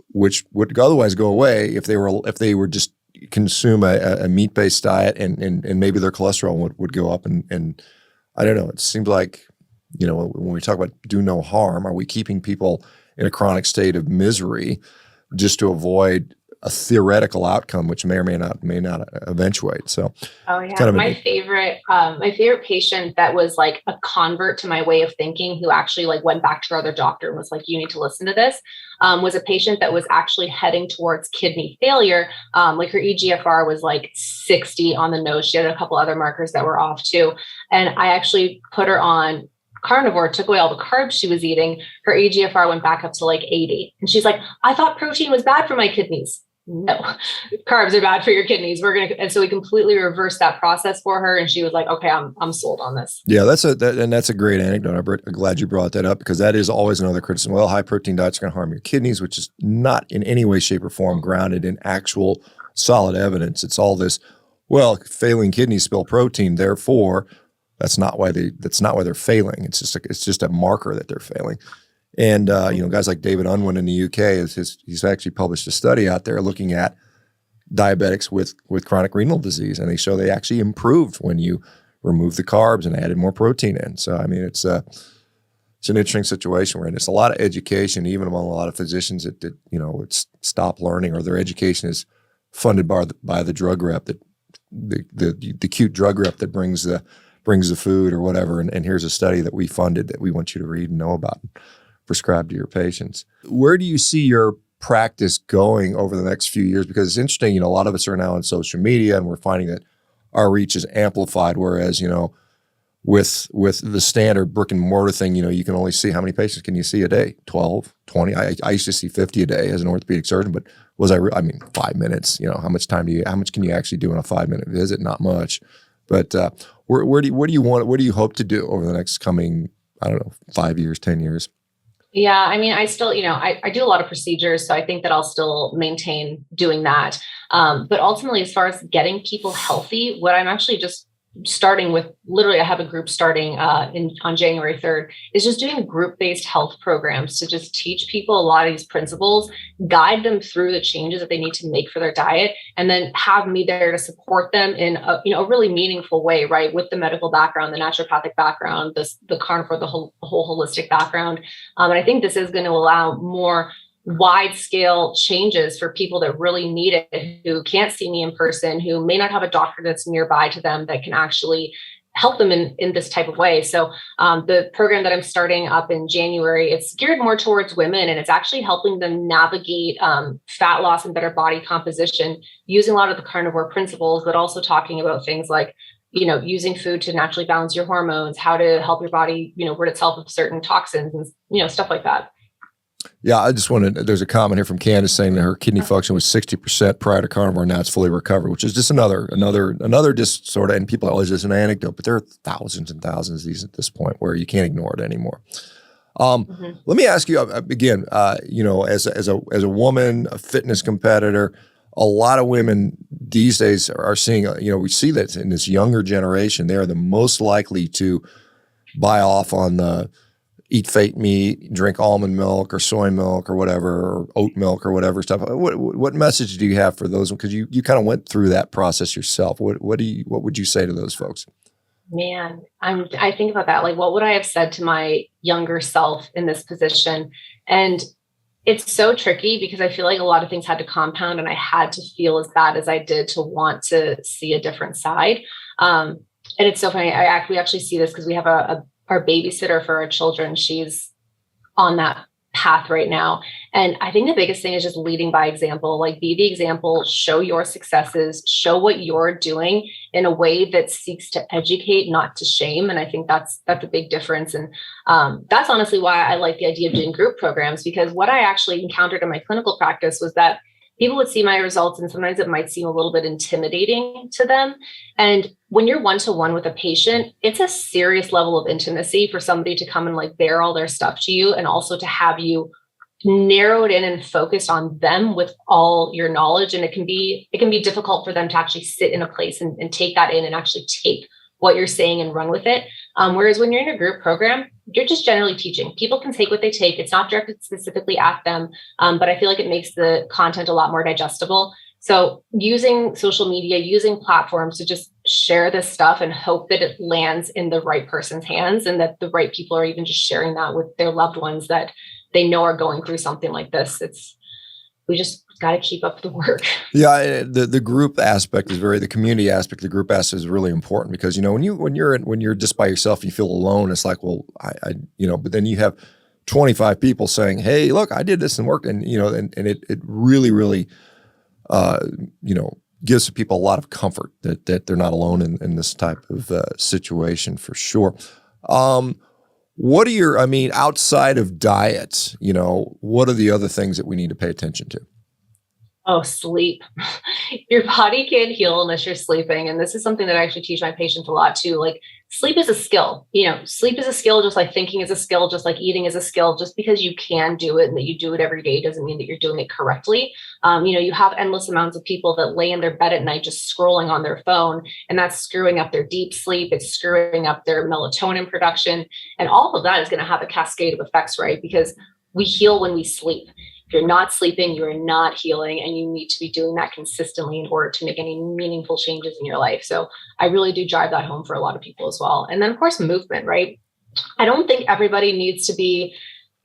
which would otherwise go away if they were just consume a meat-based diet and maybe their cholesterol would go up. And I don't know, it seems like, when we talk about do no harm, are we keeping people in a chronic state of misery just to avoid a theoretical outcome, which may or may not eventuate? So, my favorite patient that was like a convert to my way of thinking, who actually like went back to her other doctor and was like, "You need to listen to this," was a patient that was actually heading towards kidney failure. Like her EGFR was like 60 on the nose. She had a couple other markers that were off too, and I actually put her on Carnivore, took away all the carbs she was eating. Her EGFR went back up to like 80. And she's like, "I thought protein was bad for my kidneys." No, carbs are bad for your kidneys. And so we completely reversed that process for her. And she was like, "Okay, I'm sold on this." Yeah, that's a great anecdote. I'm glad you brought that up because that is always another criticism. Well, high protein diets are going to harm your kidneys, which is not in any way, shape, or form grounded in actual solid evidence. It's all this, well, failing kidneys spill protein, therefore that's not why they're failing. It's just a marker that they're failing. And guys like David Unwin in the UK he's actually published a study out there looking at diabetics with chronic renal disease, and they show they actually improved when you remove the carbs and added more protein in. So I mean, it's an interesting situation where it's a lot of education, even among a lot of physicians that would stop learning, or their education is funded by the drug rep, that the cute drug rep that brings the food or whatever. And here's a study that we funded that we want you to read and know about, and prescribe to your patients. Where do you see your practice going over the next few years? Because it's interesting, a lot of us are now on social media and we're finding that our reach is amplified. Whereas, with the standard brick and mortar thing, you can only see how many patients can you see a day? 12, 20. I used to see 50 a day as an orthopedic surgeon, but 5 minutes, how much can you actually do in a 5-minute visit? Not much. But what do you hope to do over the next coming, 5 years, 10 years? Yeah, I mean, I still, I do a lot of procedures, so I think that I'll still maintain doing that. But ultimately, as far as getting people healthy, what I'm actually just starting with, literally, I have a group starting on January 3rd, is just doing group-based health programs to just teach people a lot of these principles, guide them through the changes that they need to make for their diet, and then have me there to support them in a really meaningful way, right? With the medical background, the naturopathic background, the carnivore, the whole holistic background. And I think this is going to allow more wide scale changes for people that really need it, who can't see me in person, who may not have a doctor that's nearby to them that can actually help them in this type of way. So the program that I'm starting up in January, it's geared more towards women, and it's actually helping them navigate fat loss and better body composition using a lot of the carnivore principles, but also talking about things like using food to naturally balance your hormones, how to help your body, rid itself of certain toxins and stuff like that. Yeah, I just wanted, there's a comment here from Candace saying that her kidney function was 60% prior to carnivore, now it's fully recovered, which is just another just sort of, and people always just an anecdote, but there are thousands and thousands of these at this point where you can't ignore it anymore. Let me ask you again, as a woman, a fitness competitor, a lot of women these days are seeing, we see that in this younger generation, they are the most likely to buy off on the eat fake meat, drink almond milk or soy milk or whatever, or oat milk or whatever stuff. What message do you have for those? Because you kind of went through that process yourself. What would you say to those folks? Man, I think about that. Like, what would I have said to my younger self in this position? And it's so tricky because I feel like a lot of things had to compound and I had to feel as bad as I did to want to see a different side. And it's so funny. We actually see this because we have our babysitter for our children. She's on that path right now. And I think the biggest thing is just leading by example, like be the example, show your successes, show what you're doing in a way that seeks to educate, not to shame. And I think that's a big difference. And that's honestly why I like the idea of doing group programs, because what I actually encountered in my clinical practice was that people would see my results and sometimes it might seem a little bit intimidating to them. And when you're one-to-one with a patient, it's a serious level of intimacy for somebody to come and like bare all their stuff to you, and also to have you narrowed in and focused on them with all your knowledge. And it can be difficult for them to actually sit in a place and take that in and actually take what you're saying and run with it. Whereas when you're in a group program, you're just generally teaching. People can take what they take. It's not directed specifically at them, but I feel like it makes the content a lot more digestible. So using social media, using platforms to just share this stuff and hope that it lands in the right person's hands, and that the right people are even just sharing that with their loved ones that they know are going through something like this. We just got to keep up the work. Yeah, the group aspect the community aspect, the group aspect is really important, because when you're just by yourself, you feel alone. It's like, well, but then you have 25 people saying, "Hey, look, I did this and worked," and it really gives people a lot of comfort that they're not alone in this type of situation, for sure. What are outside of diet, what are the other things that we need to pay attention to? Oh, sleep. Your body can't heal unless you're sleeping. And this is something that I actually teach my patients a lot too. Like, sleep is a skill. Sleep is a skill, just like thinking is a skill, just like eating is a skill. Just because you can do it and that you do it every day doesn't mean that you're doing it correctly. You have endless amounts of people that lay in their bed at night just scrolling on their phone, and that's screwing up their deep sleep. It's screwing up their melatonin production. And all of that is going to have a cascade of effects, right? Because we heal when we sleep. If you're not sleeping, you are not healing, and you need to be doing that consistently in order to make any meaningful changes in your life. So I really do drive that home for a lot of people as well. And then of course, movement, right? I don't think everybody needs to be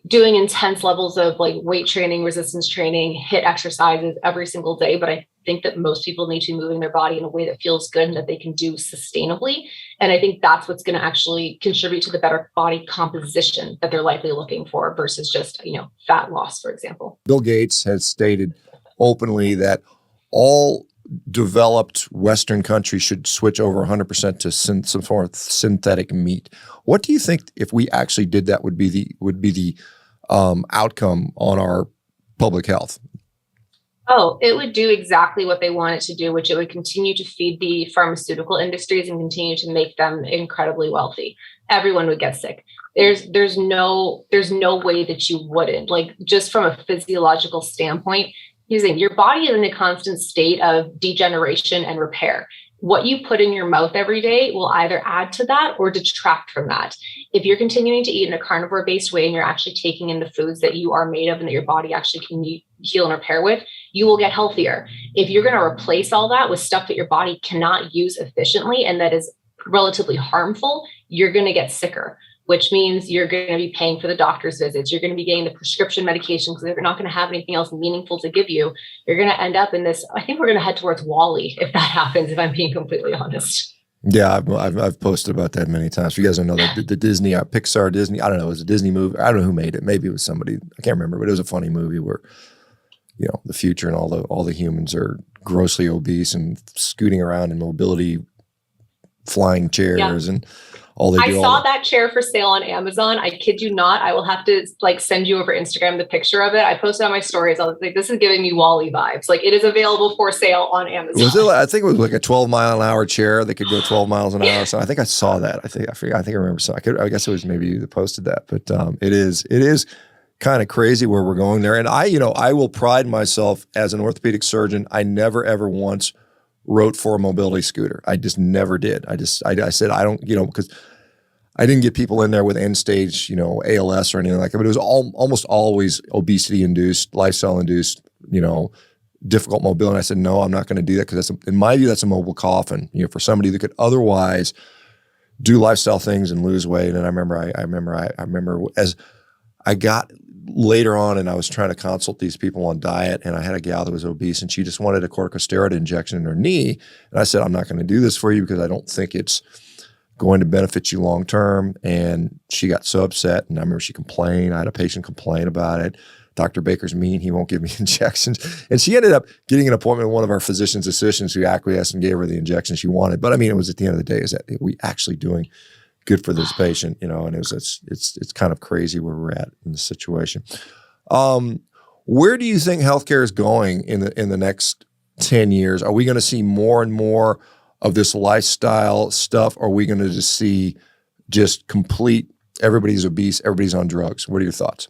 doing intense levels of like weight training, resistance training, HIIT exercises every single day. But I think that most people need to be moving their body in a way that feels good and that they can do sustainably. And I think that's what's going to actually contribute to the better body composition that they're likely looking for, versus just, fat loss, for example. Bill Gates has stated openly that all developed Western countries should switch over 100% to some form of synthetic meat. What do you think, if we actually did that, would be the outcome on our public health? Oh, it would do exactly what they want it to do, which it would continue to feed the pharmaceutical industries and continue to make them incredibly wealthy. Everyone would get sick. There's no way that you wouldn't. Like, just from a physiological standpoint, your body is in a constant state of degeneration and repair. What you put in your mouth every day will either add to that or detract from that. If you're continuing to eat in a carnivore-based way and you're actually taking in the foods that you are made of and that your body actually can heal and repair with, you will get healthier. If you're going to replace all that with stuff that your body cannot use efficiently and that is relatively harmful, you're going to get sicker, which means you're going to be paying for the doctor's visits. You're going to be getting the prescription medication because they're not going to have anything else meaningful to give you. You're going to end up in this. I think we're going to head towards Wall-E if that happens, if I'm being completely honest. Yeah, I've posted about that many times. You guys don't know the Disney, Pixar Disney, I don't know, it was a Disney movie. I don't know who made it. Maybe it was somebody, I can't remember, but it was a funny movie where, the future and all the humans are grossly obese and scooting around in mobility flying chairs and all they I do. saw that chair for sale on Amazon. I kid you not. I will have to like send you over Instagram the picture of it. I posted on my stories. I was like, this is giving me Wall-E vibes. Like it is available for sale on Amazon. Was it? I think it was like a 12-mile-an-hour chair that could go 12 miles an hour. So I think I saw that. I think I remember. So I guess it was maybe you that posted that. But it is kind of crazy where we're going there. And I will pride myself as an orthopedic surgeon. I never ever once wrote for a mobility scooter. I just never did. I said, I don't, because I didn't get people in there with end stage, ALS or anything like that, but it was almost always obesity induced, lifestyle induced, difficult mobility. And I said, no, I'm not going to do that because in my view, that's a mobile coffin, for somebody that could otherwise do lifestyle things and lose weight. And I remember as I got later on and I was trying to consult these people on diet, and I had a gal that was obese and she just wanted a corticosteroid injection in her knee. And I said, I'm not going to do this for you because I don't think it's going to benefit you long term. And she got so upset, and I remember she complained. I had a patient complain about it. Dr. Baker's mean, he won't give me injections. And she ended up getting an appointment with one of our physician's assistants who acquiesced and gave her the injection she wanted. But I mean, it was at the end of the day, is that we actually doing good for this patient, and it's kind of crazy where we're at in the situation. Where do you think healthcare is going in the next 10 years? Are we going to see more and more of this lifestyle stuff? Or are we going to just see complete, everybody's obese, everybody's on drugs? What are your thoughts?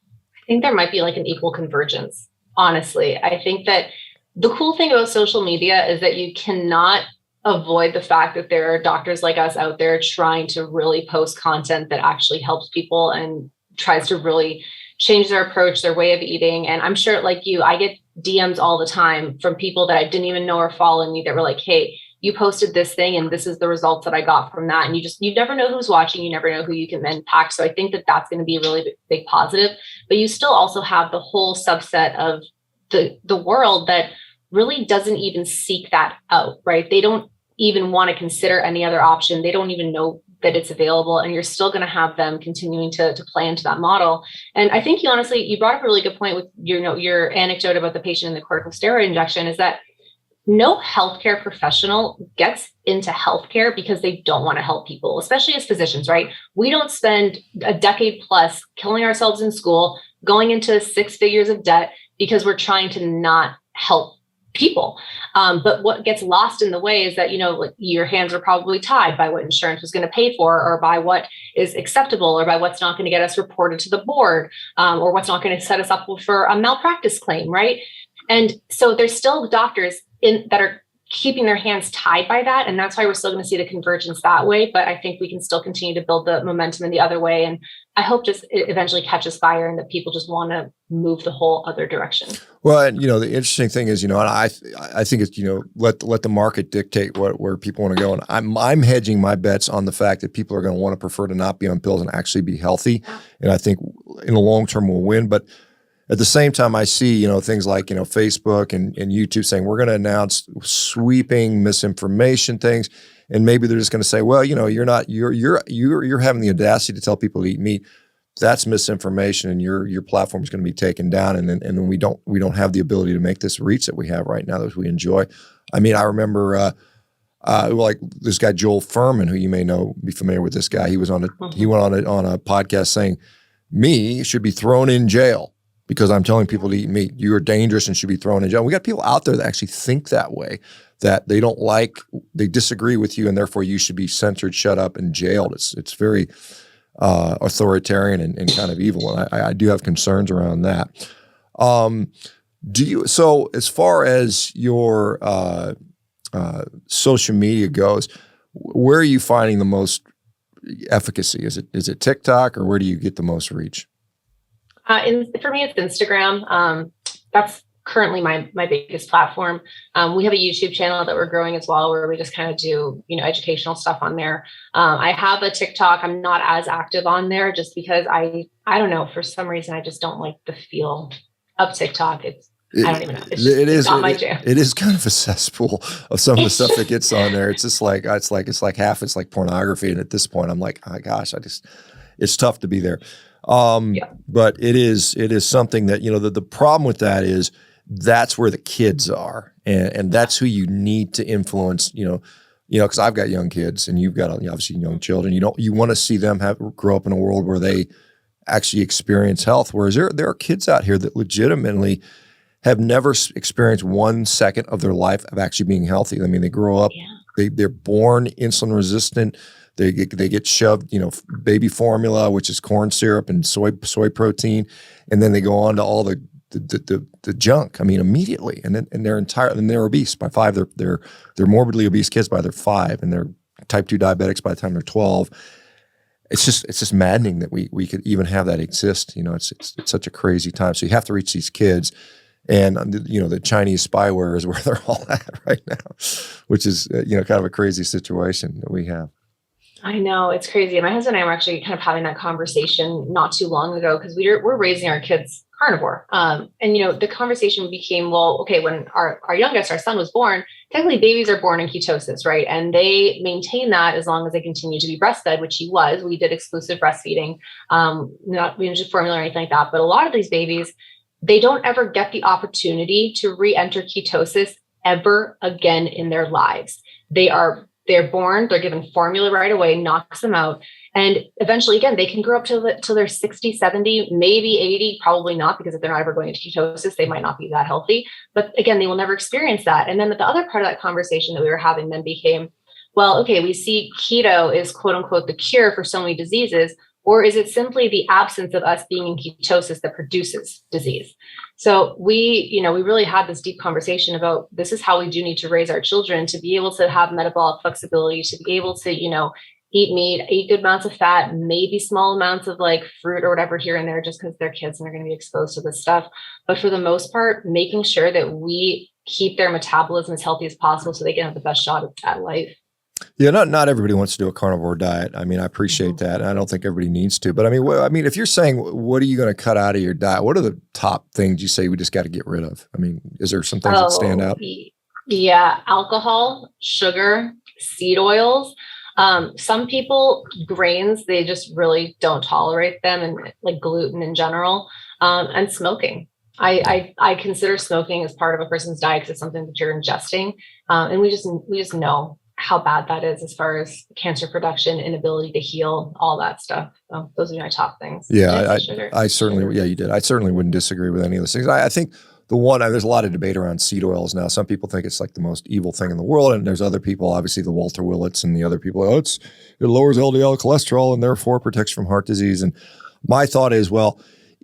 I think there might be like an equal convergence, honestly. I think that the cool thing about social media is that you cannot avoid the fact that there are doctors like us out there trying to really post content that actually helps people and tries to really change their approach, their way of eating. And I'm sure, like you, I get DMs all the time from people that I didn't even know are following me that were like, hey, you posted this thing and this is the results that I got from that. And you never know who's watching. You never know who you can impact. So I think that that's going to be a really big positive. But you still also have the whole subset of the world that really doesn't even seek that out, right? They don't even want to consider any other option. They don't even know that it's available, and you're still going to have them continuing to play into that model. And I think you brought up a really good point with your anecdote about the patient and the corticosteroid injection, is that no healthcare professional gets into healthcare because they don't want to help people, especially as physicians, right? We don't spend a decade plus killing ourselves in school, going into 6 figures of debt because we're trying to not help people. But what gets lost in the way is that, like your hands are probably tied by what insurance was going to pay for, or by what is acceptable, or by what's not going to get us reported to the board, or what's not going to set us up for a malpractice claim, right? And so there's still doctors that are keeping their hands tied by that. And that's why we're still going to see the convergence that way. But I think we can still continue to build the momentum in the other way. And I hope just it eventually catches fire and that people just want to move the whole other direction. Well, and the interesting thing is, and I think it's, let the market dictate where people want to go. And I'm hedging my bets on the fact that people are going to want to prefer to not be on pills and actually be healthy. And I think in the long term we'll win. But at the same time, I see, things like, Facebook and YouTube saying we're going to announce sweeping misinformation things, and maybe they're just going to say, well, you're having the audacity to tell people to eat meat. That's misinformation, and your platform is going to be taken down, and then we don't have the ability to make this reach that we have right now that we enjoy. I mean, I remember like this guy Joel Furman, who you may be familiar with this guy. He went on a podcast saying, me should be thrown in jail because I'm telling people to eat meat. You are dangerous and should be thrown in jail. We got people out there that actually think that way, that they disagree with you, and therefore you should be censored, shut up, and jailed. It's very authoritarian and kind of evil. And I do have concerns around that. So as far as your social media goes, where are you finding the most efficacy? Is it TikTok, or where do you get the most reach? For me, it's Instagram. That's currently my biggest platform. We have a YouTube channel that we're growing as well, where we just kind of do, educational stuff on there. I have a TikTok. I'm not as active on there just because I don't know, for some reason, I just don't like the feel of TikTok. I don't even know. It's not my jam. It is kind of a cesspool of some of the stuff that gets on there. It's just like, it's like pornography. And at this point I'm like, oh gosh, it's tough to be there. But it is something that, the problem with that is that's where the kids are. And that's who you need to influence, you know, because I've got young kids and you've got obviously young children. You want to see them grow up in a world where they actually experience health. Whereas there are kids out here that legitimately have never experienced 1 second of their life of actually being healthy. I mean, they grow up, they're born insulin resistant. They get shoved, you know, baby formula, which is corn syrup and soy protein, and then they go on to all the junk. I mean, immediately, and they're obese by 5. They're morbidly obese kids by their 5, and they're type 2 diabetics by the time they're 12. It's just maddening that we could even have that exist. You know, it's such a crazy time. So you have to reach these kids. And, you know, the Chinese spyware is where they're all at right now, which is, you know, kind of a crazy situation that we have. I know, it's crazy. My husband and I were actually kind of having that conversation not too long ago because we're raising our kids carnivore. And, you know, the conversation became, well, okay, when our youngest, our son was born, technically babies are born in ketosis, right? And they maintain that as long as they continue to be breastfed, which he was. We did exclusive breastfeeding, we didn't just formula or anything like that. But a lot of these babies, they don't ever get the opportunity to re-enter ketosis ever again in their lives. They're born, they're given formula right away, knocks them out. And eventually, again, they can grow up till they're 60, 70, maybe 80, probably not, because if they're not ever going into ketosis, they might not be that healthy. But again, they will never experience that. And then the other part of that conversation that we were having then became, well, okay, we see keto is quote unquote the cure for so many diseases. Or is it simply the absence of us being in ketosis that produces disease? So we really had this deep conversation about this is how we do need to raise our children to be able to have metabolic flexibility, to be able to, you know, eat meat, eat good amounts of fat, maybe small amounts of like fruit or whatever here and there, just because they're kids and they're going to be exposed to this stuff. But for the most part, making sure that we keep their metabolism as healthy as possible so they can have the best shot at life. Yeah, not everybody wants to do a carnivore diet. I mean, I appreciate that. I don't think everybody needs to. But I mean, if you're saying, what are you going to cut out of your diet? What are the top things you say we just got to get rid of? I mean, is there some things that stand out? Yeah, alcohol, sugar, seed oils. Some people, grains, they just really don't tolerate them, and like gluten in general, and smoking. I consider smoking as part of a person's diet because it's something that you're ingesting, and we just know how bad that is as far as cancer production, inability to heal, all that stuff. So those are my top things. Yeah, I certainly, you did. I certainly wouldn't disagree with any of those things. I think there's a lot of debate around seed oils now. Some people think it's like the most evil thing in the world. And there's other people, obviously the Walter Willits and the other people, it lowers LDL cholesterol and therefore protects from heart disease. And my thought is, well,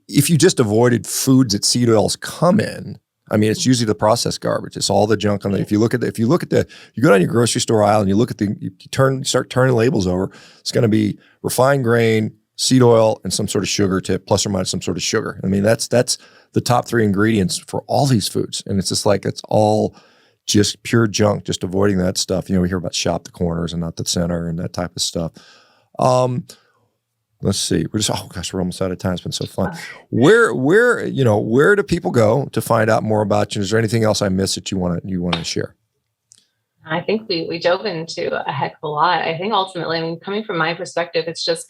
if you just avoided foods that seed oils come in, I mean, it's usually the processed garbage. It's all the junk on the. If you go down your grocery store aisle and you look at start turning labels over. It's going to be refined grain, seed oil, and some sort of sugar tip, plus or minus some sort of sugar. I mean, that's the top 3 ingredients for all these foods, and it's just like it's all just pure junk. Just avoiding that stuff. You know, we hear about shop the corners and not the center and that type of stuff. Let's see. We're almost out of time. It's been so fun. Where do people go to find out more about you? Is there anything else I missed that you want to share? I think we dove into a heck of a lot. I think ultimately, I mean, coming from my perspective, it's just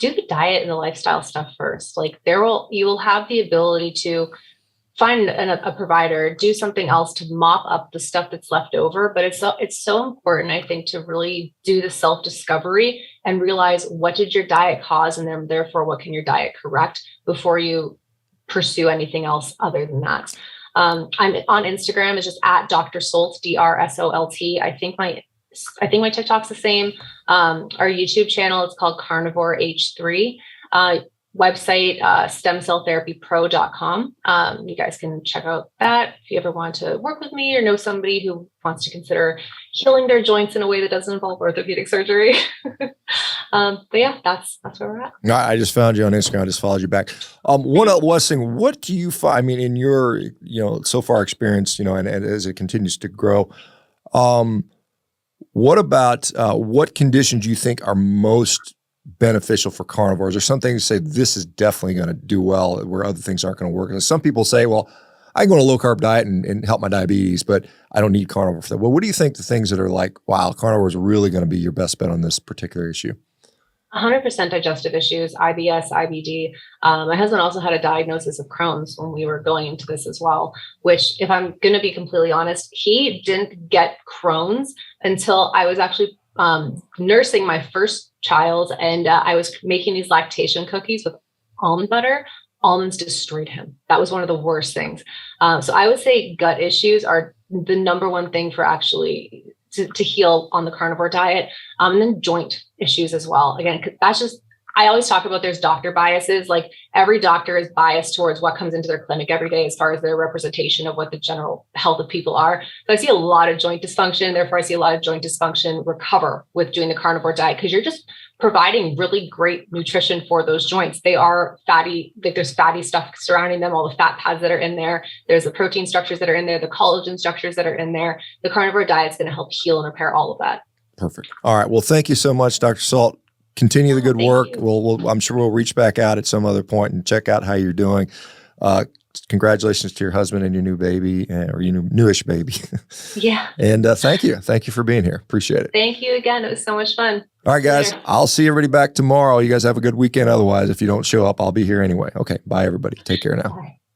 do the diet and the lifestyle stuff first. Like you will have the ability to find a provider, do something else to mop up the stuff that's left over. But it's so important, I think, to really do the self-discovery and realize what did your diet cause, and then therefore what can your diet correct before you pursue anything else other than that. I'm on Instagram. It's just at Dr. Solt, DrSolt. I think my TikTok's the same. Our YouTube channel, it's called Carnivore H3. Website, stemcelltherapypro.com. You guys can check out that if you ever want to work with me or know somebody who wants to consider healing their joints in a way that doesn't involve orthopedic surgery. But yeah, that's where we're at. I just found you on Instagram. I just followed you back. One last thing, what do you find, I mean, in your, so far experience, and as it continues to grow, what about, what conditions do you think are most beneficial for carnivores, or some things say this is definitely going to do well where other things aren't going to work? And some people say, well, I can go on a low carb diet and help my diabetes, but I don't need carnivore for that. Well, what do you think the things that are like, wow, carnivore is really going to be your best bet on this particular issue? 100% digestive issues, IBS, IBD. My husband also had a diagnosis of Crohn's when we were going into this as well, which, if I'm going to be completely honest, he didn't get Crohn's until I was actually nursing my first child, and I was making these lactation cookies with almond butter. Almonds destroyed him. That was one of the worst things. So I would say gut issues are the number one thing for actually to heal on the carnivore diet. And then joint issues as well. Again, that's just, I always talk about there's doctor biases. Like every doctor is biased towards what comes into their clinic every day as far as their representation of what the general health of people are. So I see a lot of joint dysfunction. Therefore, I see a lot of joint dysfunction recover with doing the carnivore diet, because you're just providing really great nutrition for those joints. They are fatty, like there's fatty stuff surrounding them, all the fat pads that are in there. There's the protein structures that are in there, the collagen structures that are in there. The carnivore diet is going to help heal and repair all of that. Perfect. All right. Well, thank you so much, Dr. Solt. Continue the good work. I'm sure we'll reach back out at some other point and check out how you're doing. Congratulations to your husband and your new baby, or your newish baby. Yeah. And thank you. Thank you for being here. Appreciate it. Thank you again. It was so much fun. All right, guys. I'll see everybody back tomorrow. You guys have a good weekend. Otherwise, if you don't show up, I'll be here anyway. Okay. Bye, everybody. Take care now. Bye.